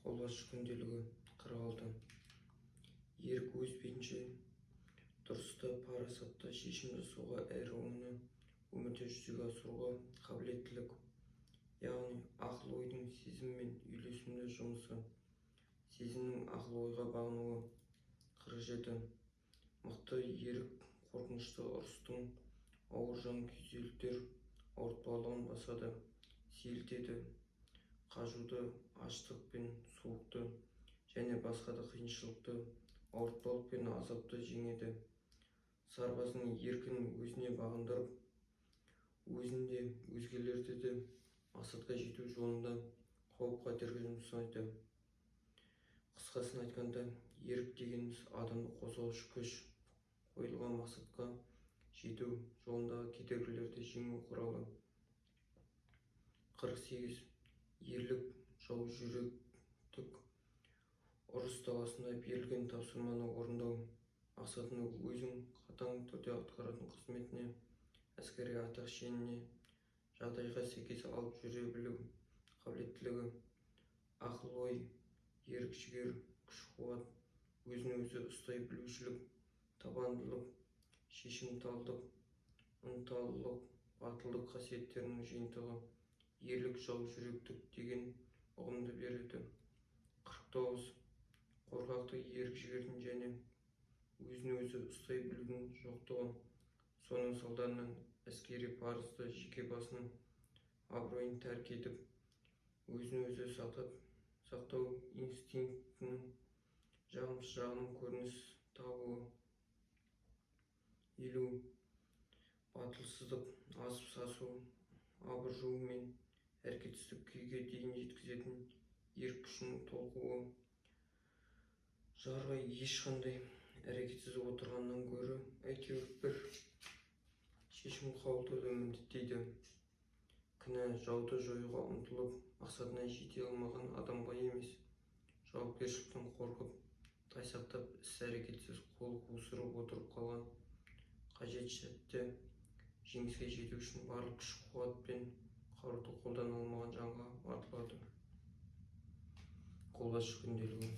Қолбасшы күнделігі 46. Ерік өз бетінше дұрыста парасатта шешім жасауға әрі оны өмірде жүзеге асыруға қабілеттілік, яғни ақыл-ойдың сезіммен үйлесімді жұмысы. Сезімнің ақыл-ойға бағынуы. 47. Мықты ерік қорқынышты ұрыстың ауыр жан күйзелтер ауыртпалығын басады, сейілтеді, қажуды, аштық пен суықты және басқа да қиыншылықты, ауыртпалық пен азапты жеңеді. Сарбаздың еркін өзіне бағындырып, өзінде өзгелерді де мақсатқа жету жолында қауіп-қатерге жұмсайды. Қысқасын айтқанда, ерік дегеніміз адамды қозғаушы күш, қойылған мақсатқа жету жолындағы кедергілерді жеңу құралы. 48. Ерлік жаужүректік ұрыс даласында берілген тапсырманы орындау мақсатына өзің қатаң түрде атқаратын қызметіне, әскери атақ шеніне, жағдайға сәйкес алып жүре білу қабілеттілігі. Ақыл-ой, ерік-жігер, күш-қуат, өзін-өзі ұстай білушілік, табандылық, шешімталдық, ынталылық, батылдық қасиеттерінің жиынтығы. Ерлік жаужүректік деген ұғымды береді. 49. Қорқақтық ерік-жігердің және өзін-өзі ұстай білудің жоқтығы. Соның салдарынан әскери парызды жеке басының абыройын тәрк етіп, өзін-өзі сақтау инстинктінің жағымсыз жағының көрініс табуы. 50. Батылсыздық, асып-сасу, абыржу мен әрекетсіздік күйге дейін жеткізетін ерік күшінің толқуы. Жарға ешқандай әрекетсіз отырғаннан гөрі әйтеуір бір шешім қабылдауды міндеттейді. Кінә жауды жоюға ұмтылып, мақсатына жете алмаған адамға емес, жауапкершіліктен қорқып, тайсақтап, іс-әрекетсіз қол қусырып отырып қалған. Қажет сәтте жеңіске жету үшін барлық күш-қуат пен қаруды қолдана алмаған жанға артылады. Қолбасшы күнделігі